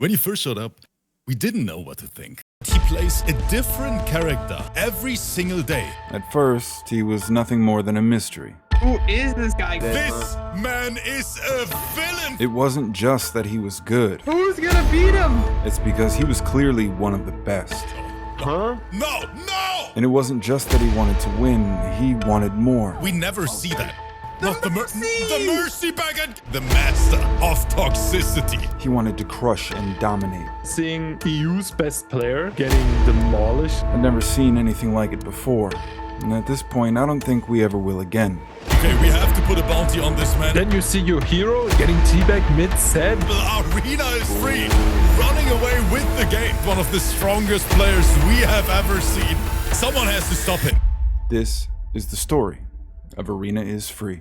When he first showed up, we didn't know what to think. He plays a different character every single day. At first, he was nothing more than a mystery. Who is this guy? This man is a villain! It wasn't just that he was good. Who's gonna beat him? It's because he was clearly one of the best. Huh? No! No! And it wasn't just that he wanted to win, he wanted more. We never see that. Not the mercy packet! The master of toxicity. He wanted to crush and dominate. Seeing EU's best player getting demolished. I'd never seen anything like it before. And at this point, I don't think we ever will again. Okay, we have to put a bounty on this man. Then you see your hero getting teabagged mid-set. The arena is free, running away with the game. One of the strongest players we have ever seen. Someone has to stop him. This is the story of Arena is Free.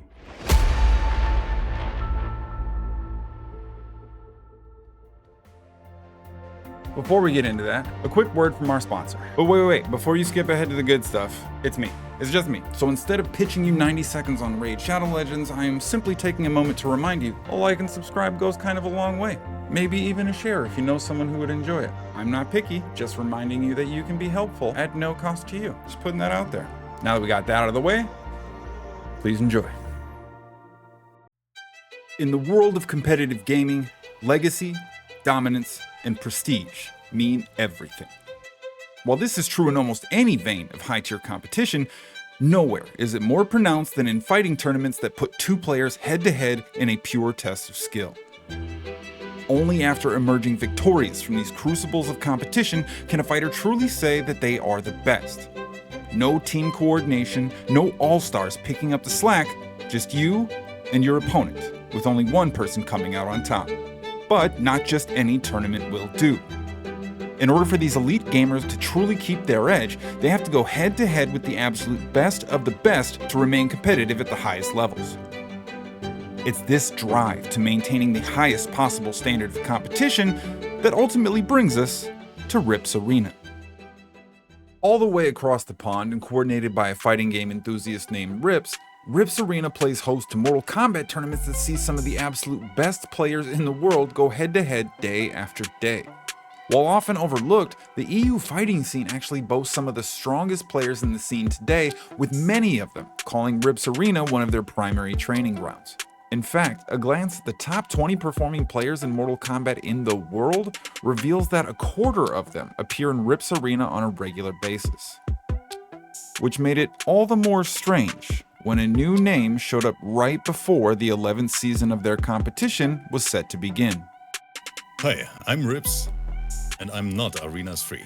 Before we get into that, a quick word from our sponsor. But wait, before you skip ahead to the good stuff, it's me. It's just me. So instead of pitching you 90 seconds on Raid Shadow Legends, I am simply taking a moment to remind you, a like and subscribe goes kind of a long way. Maybe even a share if you know someone who would enjoy it. I'm not picky, just reminding you that you can be helpful at no cost to you. Just putting that out there. Now that we got that out of the way, please enjoy. In the world of competitive gaming, legacy, dominance, and prestige mean everything. While this is true in almost any vein of high-tier competition, nowhere is it more pronounced than in fighting tournaments that put two players head-to-head in a pure test of skill. Only after emerging victorious from these crucibles of competition can a fighter truly say that they are the best. No team coordination, no all-stars picking up the slack, just you and your opponent, with only one person coming out on top. But not just any tournament will do. In order for these elite gamers to truly keep their edge, they have to go head-to-head with the absolute best of the best to remain competitive at the highest levels. It's this drive to maintaining the highest possible standard of competition that ultimately brings us to R1ps Arena. All the way across the pond and coordinated by a fighting game enthusiast named R1ps Arena plays host to Mortal Kombat tournaments that see some of the absolute best players in the world go head-to-head day after day. While often overlooked, the EU fighting scene actually boasts some of the strongest players in the scene today, with many of them calling R1ps Arena one of their primary training grounds. In fact, a glance at the top 20 performing players in Mortal Kombat in the world reveals that a quarter of them appear in R1ps Arena on a regular basis. Which made it all the more strange when a new name showed up right before the 11th season of their competition was set to begin. Hi, I'm R1ps, and I'm not Arena's Free.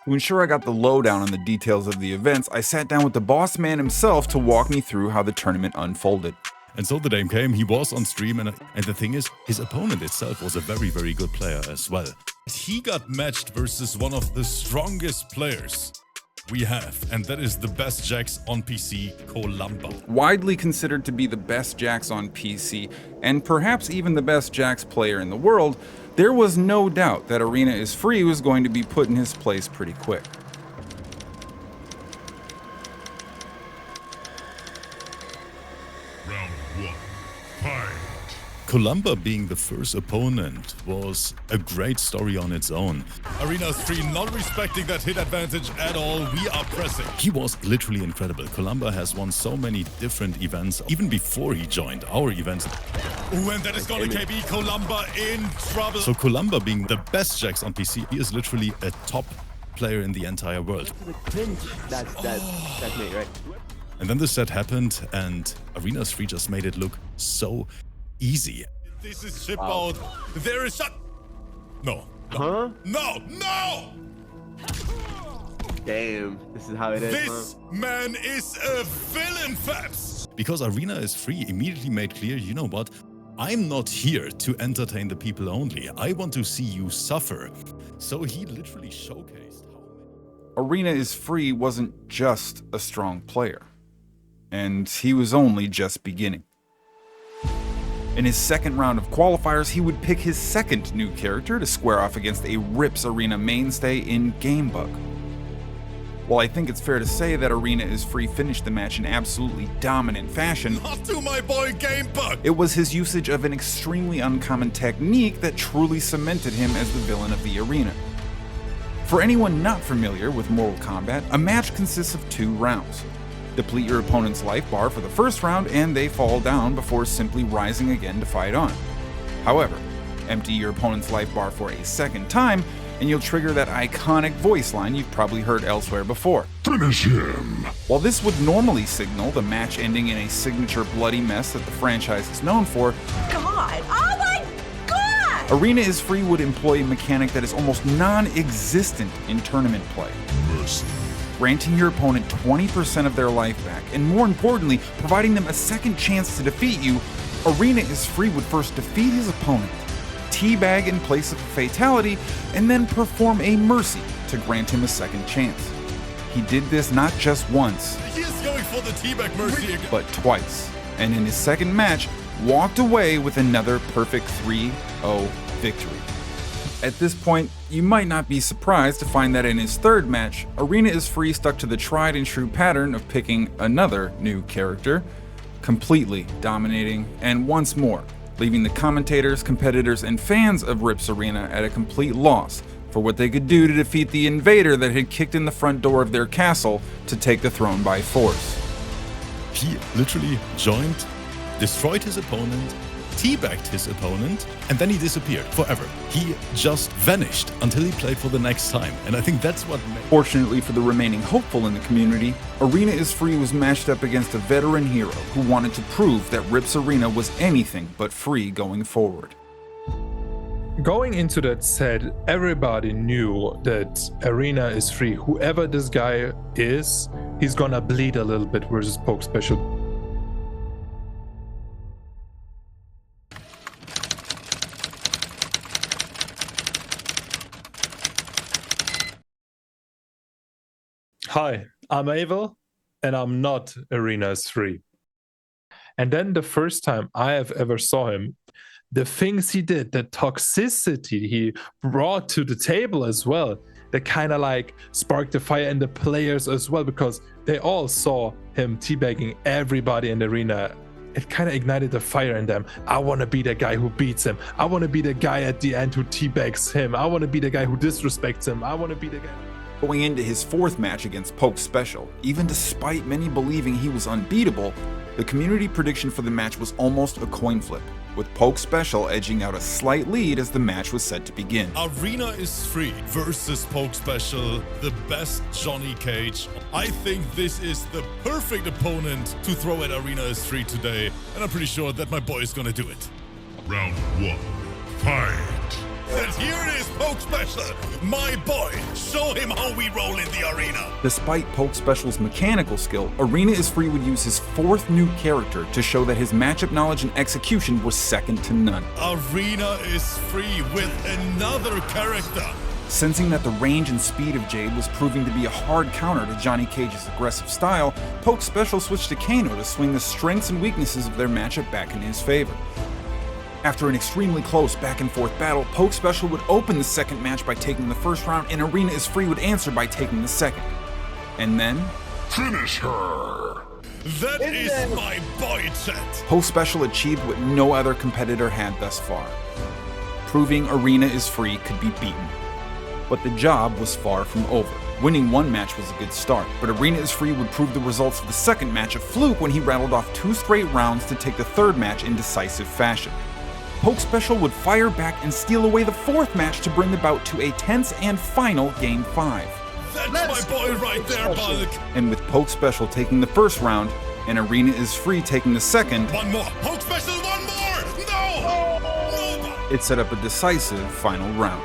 To ensure I got the lowdown on the details of the events, I sat down with the boss man himself to walk me through how the tournament unfolded. And so the day came, he was on stream, and the thing is, his opponent itself was a very, very good player as well. He got matched versus one of the strongest players we have, and that is the best Jax on PC, Columba. Widely considered to be the best Jax on PC, and perhaps even the best Jax player in the world, there was no doubt that Arena is Free was going to be put in his place pretty quick. Round 1, fight! Columba being the first opponent was a great story on its own. Arena's Free not respecting that hit advantage at all. We are pressing. He was literally incredible. Columba has won so many different events, even before he joined our events. Ooh, and that is gonna KB Columba in trouble. So Columba being the best Jax on PC, he is literally a top player in the entire world. That's me, right? And then the set happened, and Arena's Free just made it look so easy. This is ship out. There is shot. No. Huh? No. No. Damn, this is how it is. This man is a villain, Fabs. Because Arena is Free immediately made clear, you know what? I'm not here to entertain the people only. I want to see you suffer. So he literally showcased how Arena is Free wasn't just a strong player, and he was only just beginning. In his second round of qualifiers, he would pick his second new character to square off against a R1ps Arena mainstay in Gamebug. While I think it's fair to say that Arena is Free finished the match in absolutely dominant fashion, Not to my boy Gamebug! it was his usage of an extremely uncommon technique that truly cemented him as the villain of the arena. For anyone not familiar with Mortal Kombat, a match consists of 2 rounds. Deplete your opponent's life bar for the first round and they fall down before simply rising again to fight on. However, empty your opponent's life bar for a second time and you'll trigger that iconic voice line you've probably heard elsewhere before. Finish him. While this would normally signal the match ending in a signature bloody mess that the franchise is known for, Come on! Oh my god! Arena is Free would employ a mechanic that is almost non-existent in tournament play. Mercy. Granting your opponent 20% of their life back, and more importantly, providing them a second chance to defeat you, Arena is Free would first defeat his opponent, teabag in place of a fatality, and then perform a mercy to grant him a second chance. He did this not just once, He is going for the teabag mercy again. but twice, and in his second match, walked away with another perfect 3-0 victory. At this point, you might not be surprised to find that in his third match, Arena is Free stuck to the tried and true pattern of picking another new character, completely dominating, and once more, leaving the commentators, competitors, and fans of R1ps Arena at a complete loss for what they could do to defeat the invader that had kicked in the front door of their castle to take the throne by force. He literally joined, destroyed his opponent, teabagged his opponent, and then he disappeared forever. He just vanished until he played for the next time. And I think that's what made... Fortunately for the remaining hopeful in the community, Arena is Free was matched up against a veteran hero who wanted to prove that R1ps Arena was anything but free going forward. Going into that set, everybody knew that Arena is Free. Whoever this guy is, he's gonna bleed a little bit versus Poke Special. Hi, I'm Abel, and I'm not Arena is Free. And then the first time I have ever saw him, the things he did, the toxicity he brought to the table as well, that kind of like sparked the fire in the players as well, because they all saw him teabagging everybody in the arena. It kind of ignited the fire in them. I want to be the guy who beats him. I want to be the guy at the end who teabags him. I want to be the guy who disrespects him. I want to be the guy... Going into his fourth match against Poke Special, even despite many believing he was unbeatable, the community prediction for the match was almost a coin flip, with Poke Special edging out a slight lead as the match was set to begin. Arena is Free versus Poke Special, the best Johnny Cage. I think this is the perfect opponent to throw at Arena is Free today, and I'm pretty sure that my boy is gonna do it. Round 1. Fight. And here it is, Poke Special, my boy. Show him how we roll in the arena. Despite Poke Special's mechanical skill, Arena is Free would use his fourth new character to show that his matchup knowledge and execution were second to none. Arena is Free with another character. Sensing that the range and speed of Jade was proving to be a hard counter to Johnny Cage's aggressive style, Poke Special switched to Kano to swing the strengths and weaknesses of their matchup back in his favor. After an extremely close back-and-forth battle, Poke Special would open the second match by taking the first round, and Arena is Free would answer by taking the second. And then... Finish her. That is my boy, chat. Poke Special achieved what no other competitor had thus far, proving Arena is Free could be beaten. But the job was far from over. Winning one match was a good start, but Arena is Free would prove the results of the second match a fluke when he rattled off 2 straight rounds to take the third match in decisive fashion. Poke Special would fire back and steal away the fourth match to bring the bout to a tense and final Game 5. That's my boy right there, Bulk. And with Poke Special taking the first round, and Arena is Free taking the second, One more. Poke Special, one more. No. No. it set up a decisive final round.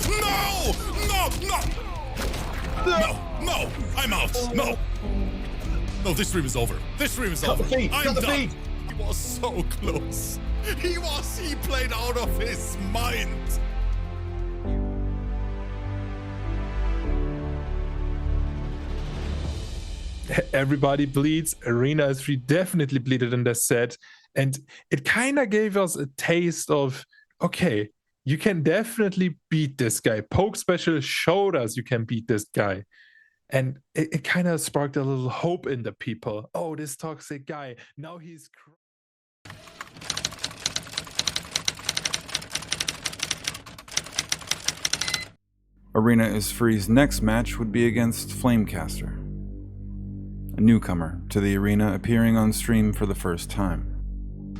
No. No. No. No. No. I'm out. No. No, this stream is over. This stream is over. I'm done. He was so close. He played out of his mind. Everybody bleeds. Arena is Free definitely bleeded in that set. And it kind of gave us a taste of, okay, You can definitely beat this guy. Poke Special showed us you can beat this guy. And it kind of sparked a little hope in the people. Oh, this toxic guy. Now he's... Arena is Free's next match would be against Flamecaster, a newcomer to the arena appearing on stream for the first time.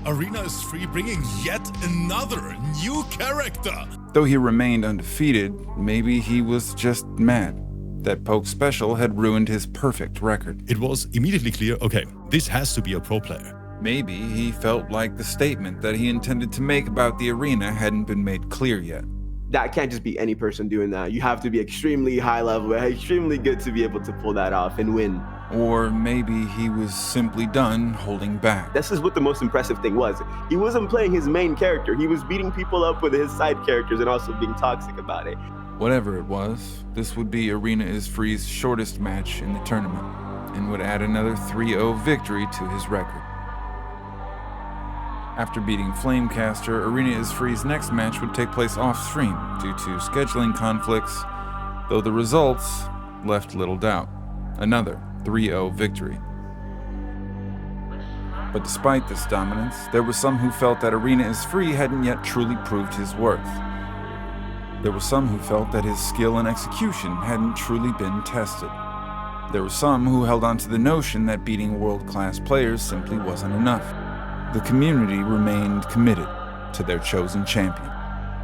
Arena is Free bringing yet another new character. Though he remained undefeated, maybe he was just mad that Poke Special had ruined his perfect record. It was immediately clear, okay, this has to be a pro player. Maybe he felt like the statement that he intended to make about the arena hadn't been made clear yet. That can't just be any person doing that. You have to be extremely high level, extremely good to be able to pull that off and win. Or maybe he was simply done holding back. This is what the most impressive thing was. He wasn't playing his main character. He was beating people up with his side characters and also being toxic about it. Whatever it was, this would be Arena is Free's shortest match in the tournament and would add another 3-0 victory to his record. After beating Flamecaster, Arena is Free's next match would take place off-stream due to scheduling conflicts, though the results left little doubt. Another 3-0 victory. But despite this dominance, there were some who felt that Arena is Free hadn't yet truly proved his worth. There were some who felt that his skill and execution hadn't truly been tested. There were some who held on to the notion that beating world-class players simply wasn't enough. The community remained committed to their chosen champion.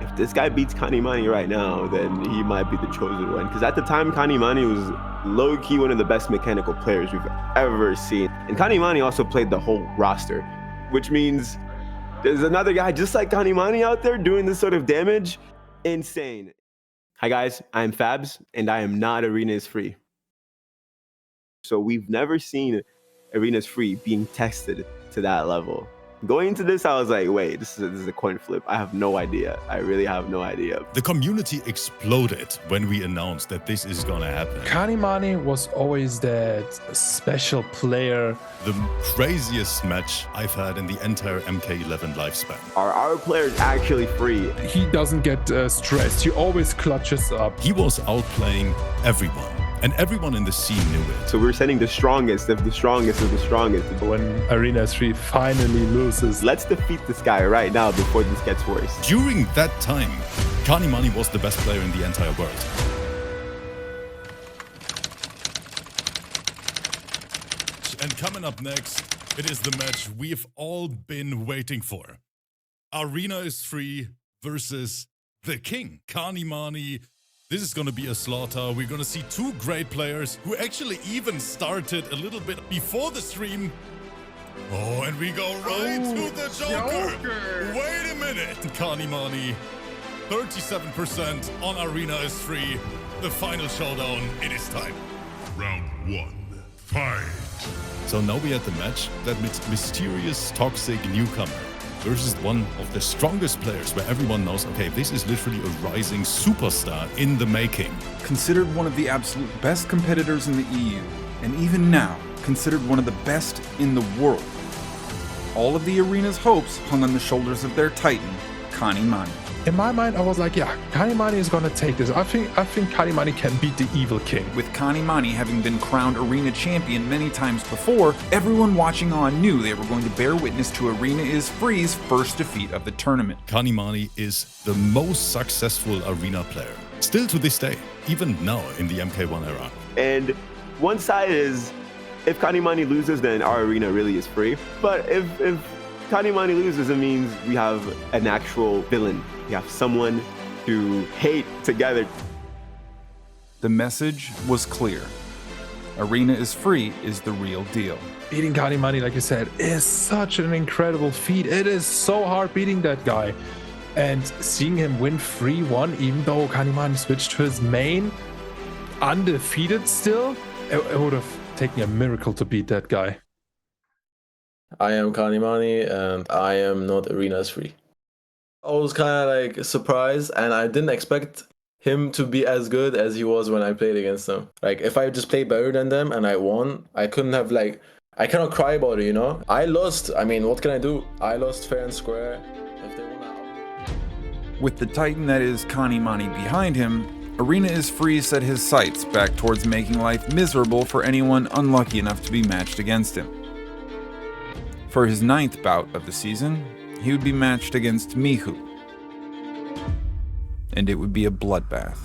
If this guy beats Kanimani right now, then he might be the chosen one. Because at the time, Kanimani was low-key one of the best mechanical players we've ever seen. And Kanimani also played the whole roster, which means there's another guy just like Kanimani out there doing this sort of damage. Insane. Hi guys, I'm Fabs, and I am not Arena is Free. So we've never seen Arena is Free being tested to that level. Going into this, I was like, wait, this is a coin flip. I have no idea. I really have no idea. The community exploded when we announced that this is gonna happen. Kanimani was always that special player. The craziest match I've had in the entire MK11 lifespan. Are our players actually free? He doesn't get stressed. He always clutches up. He was outplaying everyone, and everyone in the scene knew it. So we're sending the strongest of the strongest of the strongest. When Arena 3 finally loses, Let's defeat this guy right now before this gets worse. During that time, Kanimani was the best player in the entire world. And coming up next, it is the match we've all been waiting for. Arena is Free versus the King, Kanimani. This is going to be a slaughter. We're going to see two great players who actually even started a little bit before the stream. Oh, and we go right to the Joker. Wait a minute. Kanimani, 37% on Arena is Free. The final showdown. It is time. Round 1. Fight. So now we had the match, that mysterious toxic newcomer versus one of the strongest players where everyone knows, okay, this is literally a rising superstar in the making. Considered one of the absolute best competitors in the EU, and even now, considered one of the best in the world. All of the arena's hopes hung on the shoulders of their titan, Kanimani. in my mind, I was like, yeah, Kanimani is gonna take this. I think Kanimani can beat the Evil King. With Kanimani having been crowned Arena champion many times before, everyone watching on knew they were going to bear witness to Arena is Free's first defeat of the tournament. Kanimani is the most successful Arena player, still to this day, even now in the MK1 era. And one side is, if Kanimani loses, then our Arena really is free. But if Kanimani loses, it means we have an actual villain. We have someone to hate together. The message was clear. Arena is Free is the real deal. Beating Kanimani, like you said, is such an incredible feat. It is so hard beating that guy. And seeing him win 3-1, even though Kanimani switched to his main, undefeated still, it would have taken a miracle to beat that guy. I am Kanimani and I am not Arena is Free. I was kind of like surprised and I didn't expect him to be as good as he was when I played against him. Like if I just played better than them and I won, I couldn't have I cannot cry about it, you know? I lost. I mean, what can I do? I lost fair and square. If they won, With the titan that is Kanimani behind him, Arena is Free set his sights back towards making life miserable for anyone unlucky enough to be matched against him. For his 9th bout of the season, he would be matched against Mihu, and it would be a bloodbath.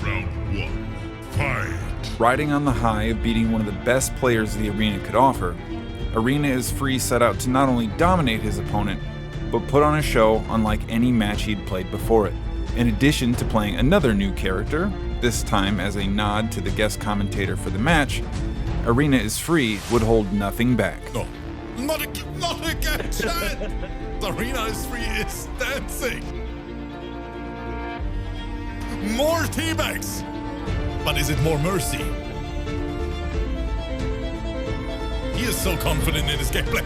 Round 1. Fight. Riding on the high of beating one of the best players the arena could offer, Arena is Free set out to not only dominate his opponent, but put on a show unlike any match he'd played before it. In addition to playing another new character, this time as a nod to the guest commentator for the match, Arena is Free would hold nothing back. No, not again, Chad! Arena is Free is dancing! More teabags! But is it more mercy? He is so confident in his gameplay.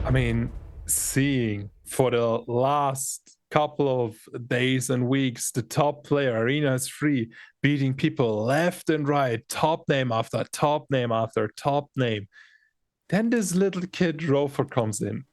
I mean, seeing for the last couple of days and weeks, the top player, Arena is Free, beating people left and right, top name after top name after top name. Then this little kid Rover comes in.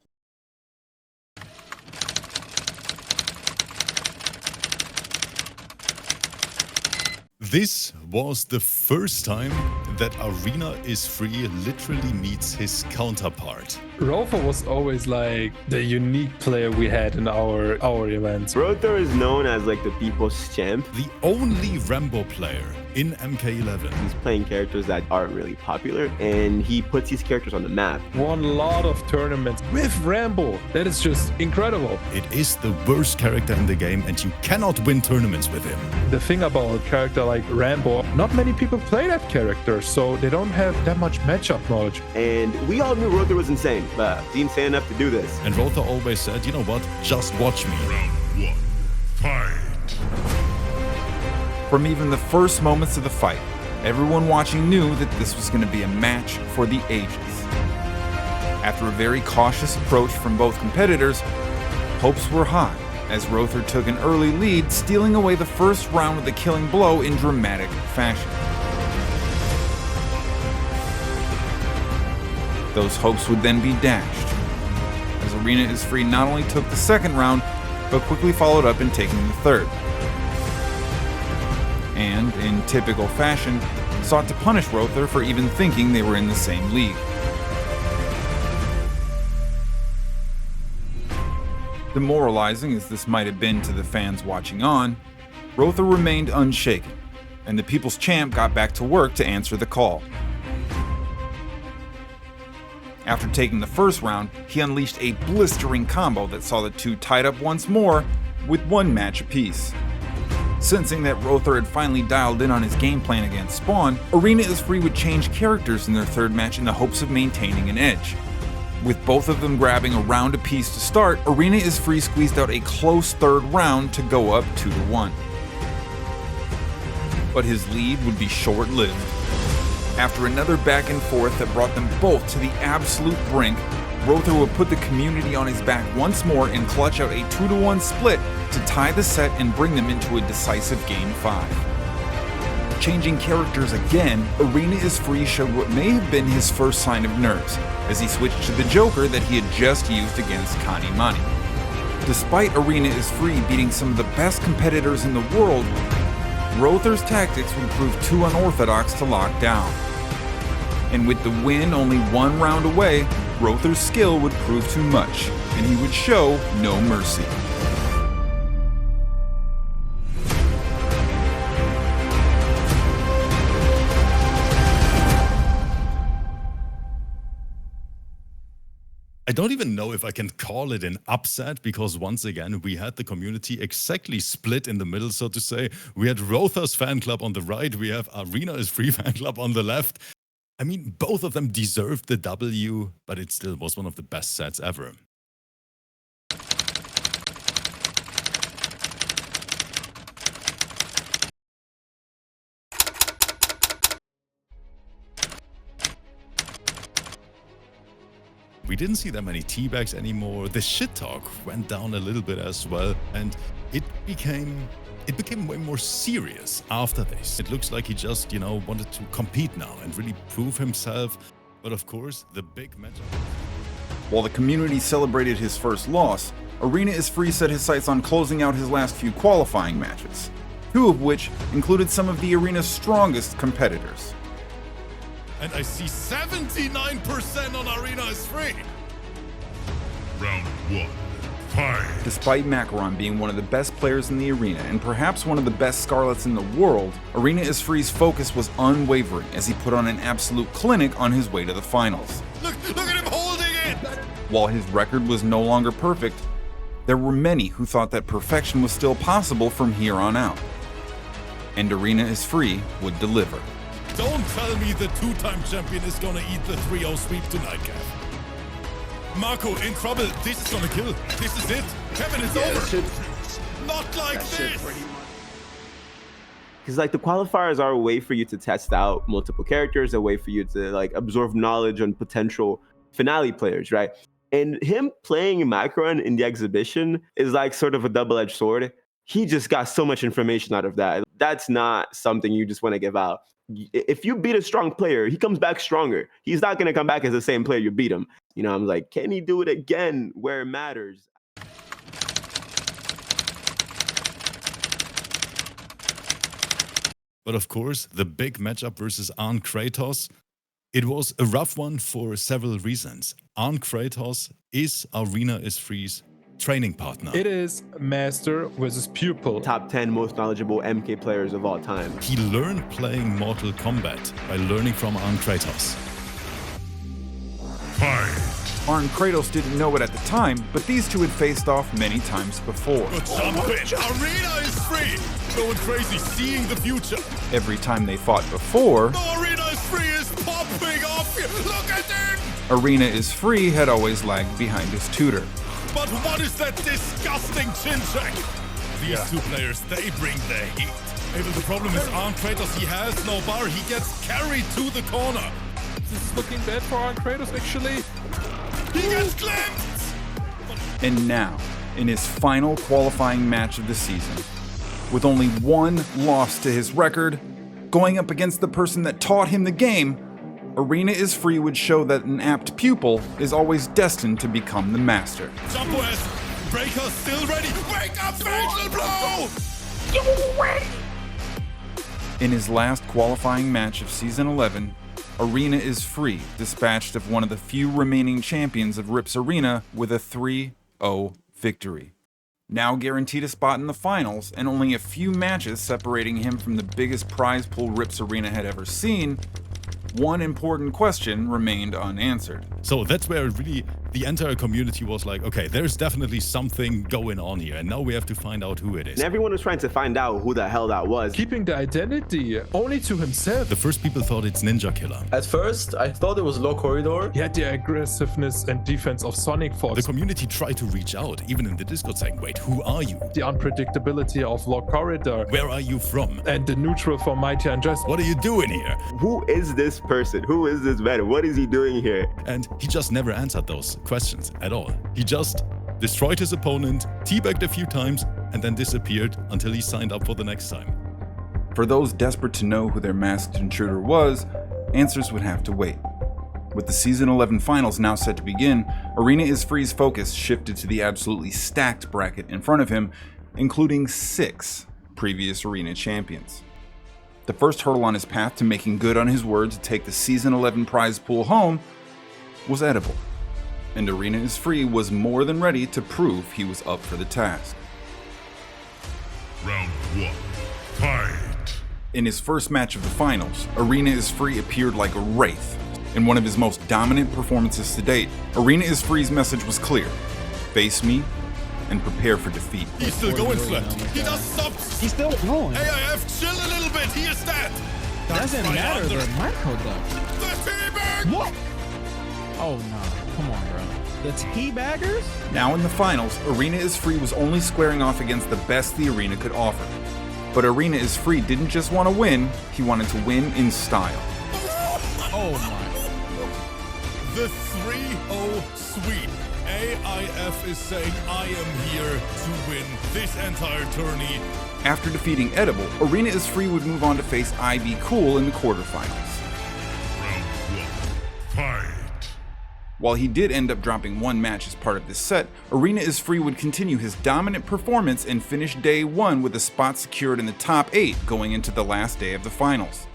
This was the first time that Arena is Free literally meets his counterpart. Rover was always like the unique player we had in our events. Rother is known as like the people's champ. The only Rambo player in MK11. He's playing characters that aren't really popular, and he puts these characters on the map. Won a lot of tournaments with Rambo. That is just incredible. It is the worst character in the game, and you cannot win tournaments with him. The thing about a character like Rambo, not many people play that character, so they don't have that much matchup knowledge. And we all knew Rother was insane, but he's insane enough to do this. And Rother always said, you know what, just watch me. Round 1. Fight. From even the first moments of the fight, everyone watching knew that this was going to be a match for the ages. After a very cautious approach from both competitors, hopes were high as Rother took an early lead, stealing away the first round with a killing blow in dramatic fashion. Those hopes would then be dashed, as Arena is Free not only took the second round, but quickly followed up in taking the third. And, in typical fashion, sought to punish Rother for even thinking they were in the same league. Demoralizing as this might have been to the fans watching on, Rother remained unshaken, and the People's Champ got back to work to answer the call. After taking the first round, he unleashed a blistering combo that saw the two tied up once more with one match apiece. Sensing that Rother had finally dialed in on his game plan against Spawn, Arena is Free would change characters in their third match in the hopes of maintaining an edge. With both of them grabbing a round apiece to start, Arena is Free squeezed out a close third round to go up 2-1. But his lead would be short-lived. After another back and forth that brought them both to the absolute brink, Rother would put the community on his back once more and clutch out a 2-1 split to tie the set and bring them into a decisive Game 5. Changing characters again, Arena is Free showed what may have been his first sign of nerves, as he switched to the Joker that he had just used against Kanimani. Despite Arena is Free beating some of the best competitors in the world, Rother's tactics would prove too unorthodox to lock down. And with the win only one round away, Rother's skill would prove too much, and he would show no mercy. I don't even know if I can call it an upset, because once again, we had the community exactly split in the middle, so to say. We had Rother's fan club on the right, we have Arena is Free fan club on the left. I mean, both of them deserved the W, but it still was one of the best sets ever. We didn't see that many teabags anymore. The shit talk went down a little bit as well, and it became way more serious after this. It looks like he just, wanted to compete now and really prove himself. But of course, the big matchup. While the community celebrated his first loss, Arena is Free set his sights on closing out his last few qualifying matches, 2 of which included some of the arena's strongest competitors. And I see 79% on Arena is Free. Round 1. Fight. Despite Macaron being one of the best players in the arena and perhaps one of the best Scarlets in the world, Arena is Free's focus was unwavering as he put on an absolute clinic on his way to the finals. Look at him holding it! While his record was no longer perfect, there were many who thought that perfection was still possible from here on out. And Arena is Free would deliver. Don't tell me the 2-time champion is gonna eat the 3-0 sweep tonight, Kev. Marco, in trouble. This is gonna kill. This is it. Kevin, it's over. Not like this. Because like the qualifiers are a way for you to test out multiple characters, a way for you to like absorb knowledge on potential finale players, right? And him playing Macaron in the exhibition is like sort of a double-edged sword. He just got so much information out of that. That's not something you just want to give out. If you beat a strong player, he comes back stronger. He's not going to come back as the same player you beat him. You know, I'm like, can he do it again where it matters? But of course, the big matchup versus Arn Kratos, it was a rough one for several reasons. Arn Kratos is Arena is Free's training partner. It is master versus pupil. Top 10 most knowledgeable MK players of all time. He learned playing Mortal Kombat by learning from Arn Kratos. Fight. Arn Kratos didn't know it at the time, but these two had faced off many times before. Good jump in. Arena is Free. Going crazy, seeing the future. Every time they fought before, The Arena is Free is popping off here. Look at him. Arena is Free had always lagged behind his tutor. But what is that disgusting chin check? These two players, they bring the heat. Maybe the problem is Arn Kratos, he has no bar. He gets carried to the corner. This is looking bad for Arn Kratos, actually. He gets glimpsed. And now, in his final qualifying match of the season, with only one loss to his record, going up against the person that taught him the game, Arena is Free would show that an apt pupil is always destined to become the master. Jumbo S, Breaker still ready. Wake up, facial blow! In his last qualifying match of Season 11, Arena is Free dispatched of one of the few remaining champions of R1ps Arena with a 3-0 victory. Now guaranteed a spot in the finals, and only a few matches separating him from the biggest prize pool R1ps Arena had ever seen, one important question remained unanswered. So that's where really the entire community was like, okay, there's definitely something going on here, and now we have to find out who it is. And everyone was trying to find out who the hell that was. Keeping the identity only to himself. The first people thought it's Ninja Killer. At first, I thought it was Low Corridor. He had the aggressiveness and defense of Sonic Fox. The community tried to reach out, even in the Discord saying, wait, who are you? The unpredictability of Low Corridor. Where are you from? And the neutral for Mighty Unjust. What are you doing here? Who is this person? Who is this man? What is he doing here? And he just never answered those questions at all. He just destroyed his opponent, teabagged a few times, and then disappeared until he signed up for the next time. For those desperate to know who their masked intruder was, answers would have to wait. With the Season 11 finals now set to begin, Arena is Free's focus shifted to the absolutely stacked bracket in front of him, including 6 previous Arena champions. The first hurdle on his path to making good on his word to take the Season 11 prize pool home was edible, and Arena is Free was more than ready to prove he was up for the task. Round 1. Fight. In his first match of the finals, Arena is Free appeared like a wraith. In one of his most dominant performances to date, Arena is Free's message was clear: face me and prepare for defeat. He's still going, Slap. He doesn't stop. He's still going. AIF, chill a little bit. He is dead. Doesn't matter the micro though. The teabag. What? Oh no, come on, bro. The teabaggers? Now in the finals, Arena is Free was only squaring off against the best the arena could offer. But Arena is Free didn't just want to win, he wanted to win in style. Oh my. The 3-0 sweep. AIF is saying, I am here to win this entire tourney. After defeating Edible, Arena is Free would move on to face IB Cool in the quarterfinals. Round 1. Fight. While he did end up dropping one match as part of this set, Arena is Free would continue his dominant performance and finish day 1 with a spot secured in the top 8 going into the last day of the finals.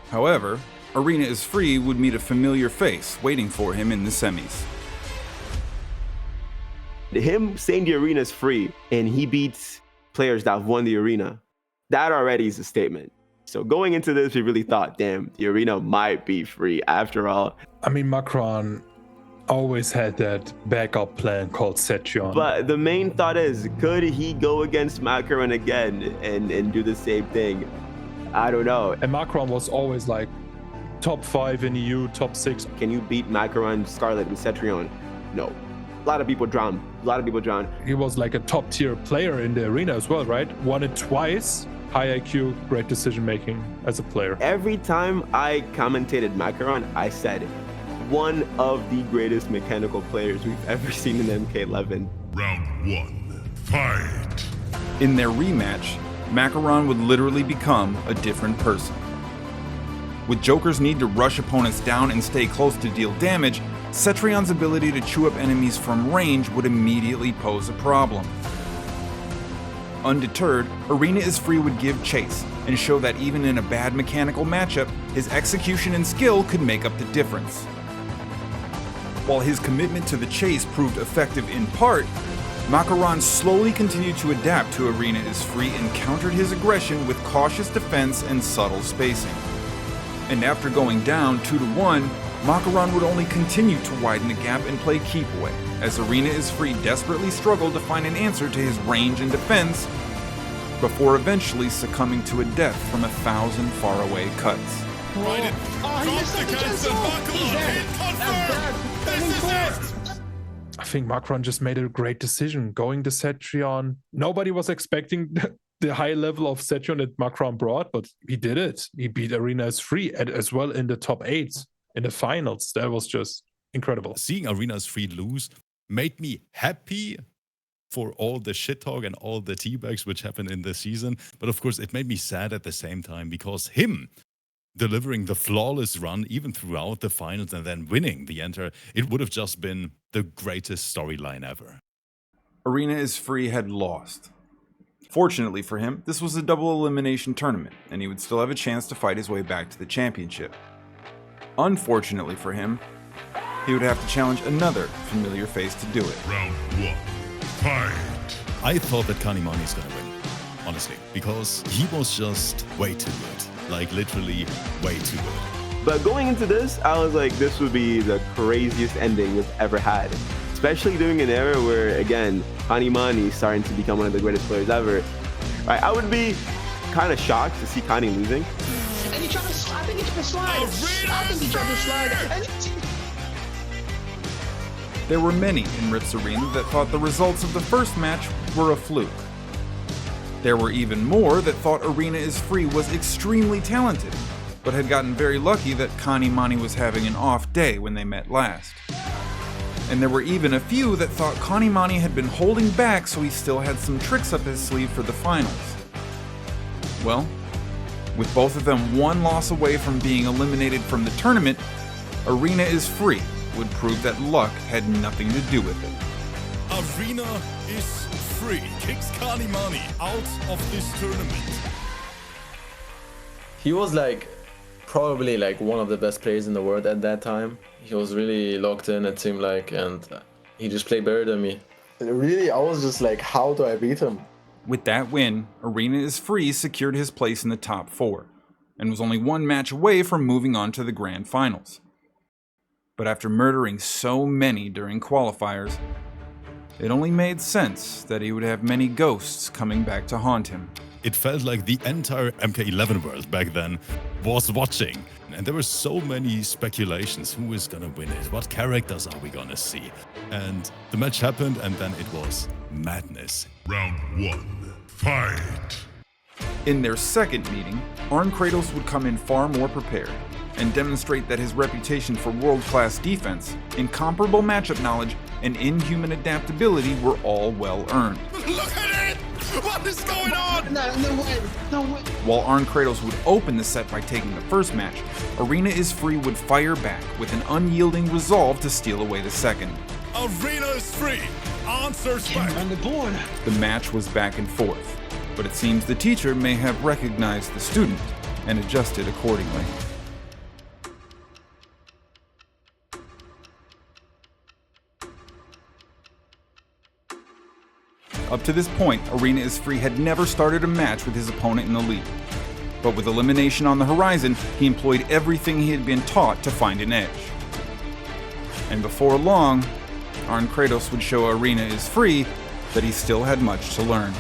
However, Arena is Free would meet a familiar face waiting for him in the semis. Him saying the arena is free and he beats players that have won the arena, that already is a statement. So going into this, we really thought, damn, the arena might be free after all. I mean, Macron always had that backup plan called Setchion. But the main thought is, could he go against Macron again and do the same thing? I don't know. And Macron was always like top 5 in EU, top 6. Can you beat Macron, Scarlet, and Cetrion? No. A lot of people drown. A lot of people drown. He was like a top tier player in the arena as well, right? Won it twice. High IQ, great decision making as a player. Every time I commentated Macron, I said, one of the greatest mechanical players we've ever seen in MK11. Round 1. Fight. In their rematch, Macaron would literally become a different person. With Joker's need to rush opponents down and stay close to deal damage, Cetrion's ability to chew up enemies from range would immediately pose a problem. Undeterred, Arena is Free would give chase and show that even in a bad mechanical matchup, his execution and skill could make up the difference. While his commitment to the chase proved effective in part, Macaron slowly continued to adapt to Arena is Free and countered his aggression with cautious defense and subtle spacing. And after going down 2-1, Macaron would only continue to widen the gap and play keep away, as Arena is Free desperately struggled to find an answer to his range and defense, before eventually succumbing to a death from 1,000 faraway cuts. Right, he missed the chance. I think Macron just made a great decision going to Cetrion. Nobody was expecting the high level of Setchion that Macron brought, but he did it. He beat Arena is Free as well in the top 8 in the finals. That was just incredible. Seeing Arena is Free lose made me happy for all the shit talk and all the teabags which happened in the season. But of course, it made me sad at the same time because him delivering the flawless run even throughout the finals and then winning the enter, it would have just been the greatest storyline ever. Arena is Free had lost. Fortunately for him, this was a double elimination tournament, and he would still have a chance to fight his way back to the championship. Unfortunately for him, he would have to challenge another familiar face to do it. Round 1. Fight. I thought that Kanimani is gonna win, honestly, because he was just way too good. Like literally way too good. But going into this, I was like, this would be the craziest ending we've ever had. Especially during an era where, again, Kanimani is starting to become one of the greatest players ever. Right, I would be kind of shocked to see Kani losing. And he tried to slide. I think he tried to slide. I think he tried to slide. There were many in R1ps Arena that thought the results of the first match were a fluke. There were even more that thought Arena is Free was extremely talented, but had gotten very lucky that Kanimani was having an off day when they met last. And there were even a few that thought Kanimani had been holding back so he still had some tricks up his sleeve for the finals. Well, with both of them one loss away from being eliminated from the tournament, Arena is Free would prove that luck had nothing to do with it. Arena is Free kicks Kanimani out of this tournament. He was like probably like one of the best players in the world at that time. He was really locked in, it seemed like, and he just played better than me. Really, I was just like, how do I beat him? With that win, Arena is Free secured his place in the top 4, and was only one match away from moving on to the grand finals. But after murdering so many during qualifiers, it only made sense that he would have many ghosts coming back to haunt him. It felt like the entire MK11 world back then was watching. And there were so many speculations. Who is gonna win it? What characters are we gonna see? And the match happened and then it was madness. Round 1. Fight. In their second meeting, Arn Kratos would come in far more prepared and demonstrate that his reputation for world-class defense, incomparable matchup knowledge, and inhuman adaptability were all well earned. Look at it! What is going on? No way. No way. While R1ps would open the set by taking the first match, Arena is Free would fire back with an unyielding resolve to steal away the second. Arena is free. Answers back. On the board. The match was back and forth, but it seems the teacher may have recognized the student and adjusted accordingly. Up to this point, Arena is Free had never started a match with his opponent in the league. But with elimination on the horizon, he employed everything he had been taught to find an edge. And before long, R1ps would show Arena is Free that he still had much to learn.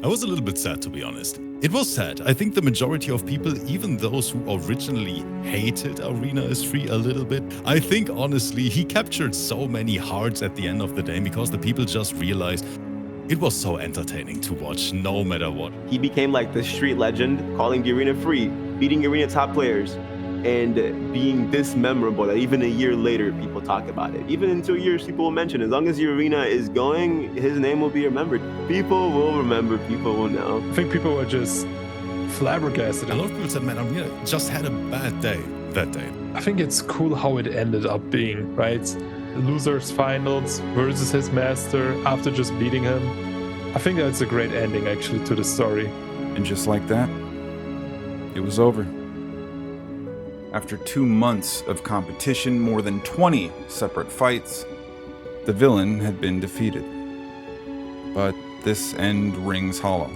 I was a little bit sad, to be honest. It was sad. I think the majority of people, even those who originally hated Arena is Free a little bit, I think honestly he captured so many hearts at the end of the day because the people just realized it was so entertaining to watch no matter what. He became like the street legend, calling the arena free, beating arena top players, and being this memorable that even a year later people talk about it. Even in 2 years people will mention it. As long as the arena is going, his name will be remembered. People will remember, people will know. I think people were just flabbergasted. A lot of people said, man, Arena just had a bad day that day. I think it's cool how it ended up being, right? Losers finals versus his master after just beating him. I think that's a great ending actually to the story. And just like that, it was over. After 2 months of competition, more than 20 separate fights, the villain had been defeated. But this end rings hollow.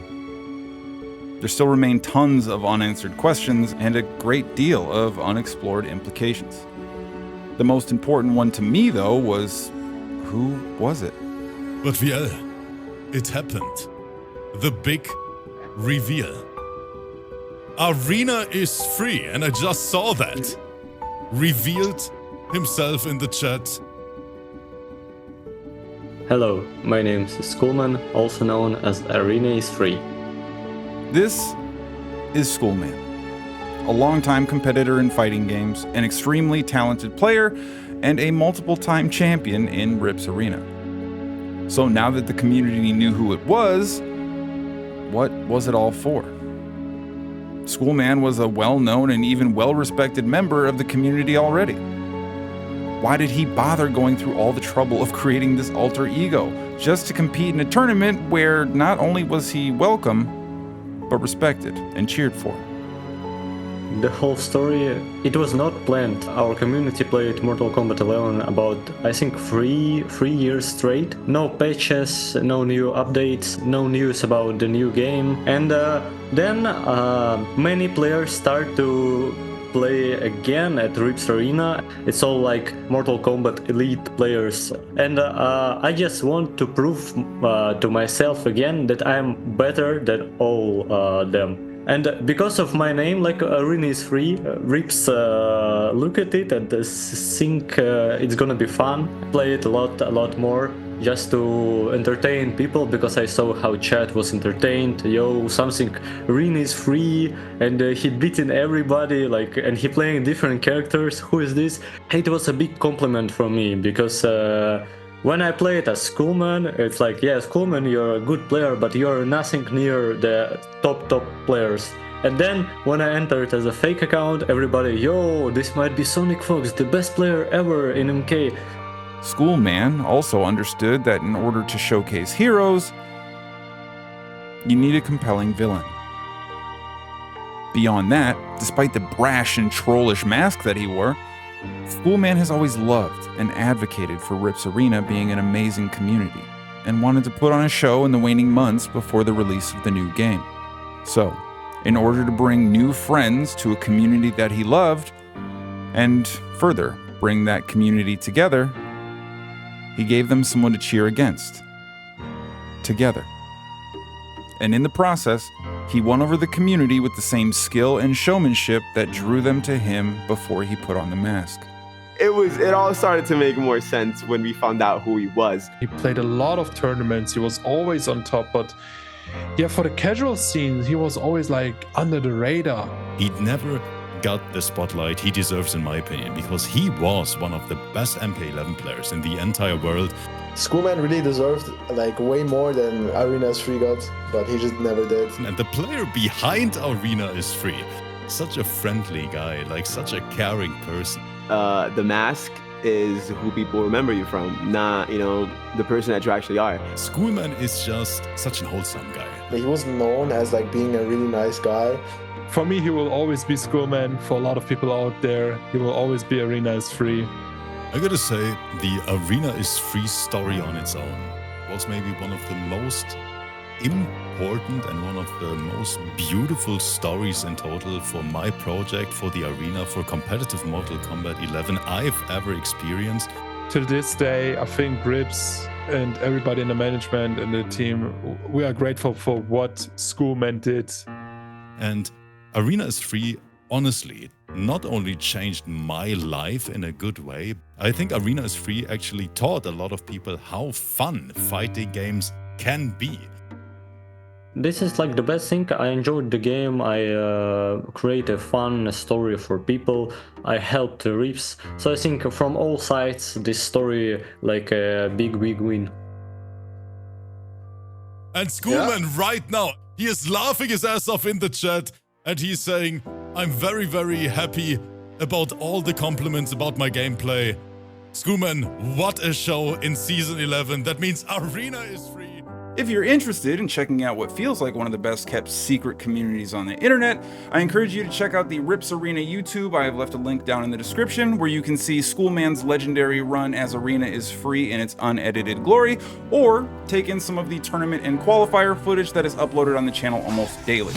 There still remain tons of unanswered questions and a great deal of unexplored implications. The most important one to me, though, was who was it? But Viel, it happened. The big reveal. Arena is free, and I just saw that. Revealed himself in the chat. Hello, my name is Schoolman, also known as Arena is Free. This is Schoolman, a longtime competitor in fighting games, an extremely talented player, and a multiple-time champion in R1ps Arena. So now that the community knew who it was, what was it all for? Schoolman was a well-known and even well-respected member of the community already. Why did he bother going through all the trouble of creating this alter ego just to compete in a tournament where not only was he welcome, but respected and cheered for? The whole story, it was not planned. Our community played Mortal Kombat 11 about, I think, three years straight. No patches, no new updates, no news about the new game. And then many players start to play again at R1ps Arena. It's all like Mortal Kombat elite players. And I just want to prove to myself again that I'm better than all them. And because of my name, like Arena is Free, R1ps look at it and think it's gonna be fun. Play it a lot more, just to entertain people, because I saw how chat was entertained. Yo, something Arena is Free, and he beating everybody, like, and he playing different characters. Who is this? It was a big compliment from me, because when I played as Schoolman, it's like, yeah, Schoolman, you're a good player, but you're nothing near the top players. And then when I entered as a fake account, everybody, yo, this might be Sonic Fox, the best player ever in MK. Schoolman also understood that in order to showcase heroes, you need a compelling villain. Beyond that, despite the brash and trollish mask that he wore, Schoolman has always loved and advocated for R1ps Arena being an amazing community, and wanted to put on a show in the waning months before the release of the new game. So, in order to bring new friends to a community that he loved, and further bring that community together, he gave them someone to cheer against. Together. And in the process, he won over the community with the same skill and showmanship that drew them to him before he put on the mask. It all started to make more sense when we found out who he was. He played a lot of tournaments, he was always on top, but Yeah, for the casual scene, he was always like under the radar. He never got the spotlight he deserves, in my opinion, because he was one of the best MK11 players in the entire world. Schoolman really deserved like way more than R1ps 3 got, but he just never did. And the player behind Arena is free. Such a friendly guy, like such a caring person. The mask is who people remember you from, not, you know, the person that you actually are. Schoolman is just such an wholesome guy. He was known as like being a really nice guy. For me, he will always be Schoolman. For a lot of people out there, he will always be R1ps 3. I gotta say, the Arena is Free story on its own was maybe one of the most important and one of the most beautiful stories in total for my project, for the Arena, for competitive Mortal Kombat 11 I've ever experienced. To this day, I think R1ps and everybody in the management and the team, we are grateful for what Schoolman did. And Arena is Free, honestly, not only changed my life in a good way, I think Arena is Free actually taught a lot of people how fun fighting games can be. This is like the best thing. I enjoyed the game. I create a fun story for people. I helped the R1ps. So I think from all sides, this story like a big win. And Schoolman right now, he is laughing his ass off in the chat and he's saying, I'm very, very happy about all the compliments about my gameplay. Schoolman, what a show in Season 11. That means Arena is free. If you're interested in checking out what feels like one of the best kept secret communities on the internet, I encourage you to check out the R1ps Arena YouTube. I have left a link down in the description where you can see Schoolman's legendary run as Arena is Free in its unedited glory, or take in some of the tournament and qualifier footage that is uploaded on the channel almost daily.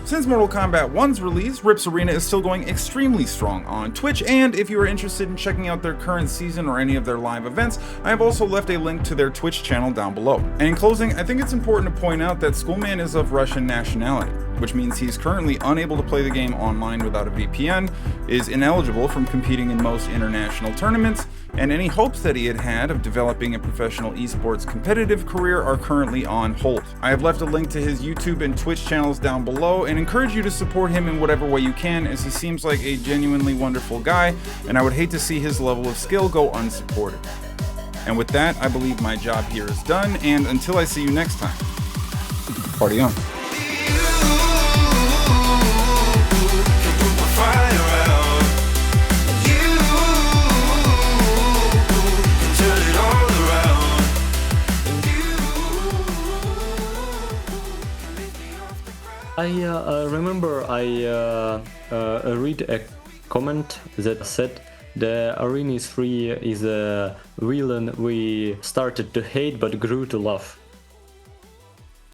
Since Mortal Kombat 1's release, R1ps Arena is still going extremely strong on Twitch, and if you are interested in checking out their current season or any of their live events, I have also left a link to their Twitch channel down below. And in closing, I think it's important to point out that Schoolman is of Russian nationality, which means he's currently unable to play the game online without a VPN, is ineligible from competing in most international tournaments, and any hopes that he had of developing a professional esports competitive career are currently on hold. I have left a link to his YouTube and Twitch channels down below and encourage you to support him in whatever way you can, as he seems like a genuinely wonderful guy, and I would hate to see his level of skill go unsupported. And with that, I believe my job here is done, and until I see you next time, party on. I remember I read a comment that said the Arena is Free is a villain we started to hate but grew to love.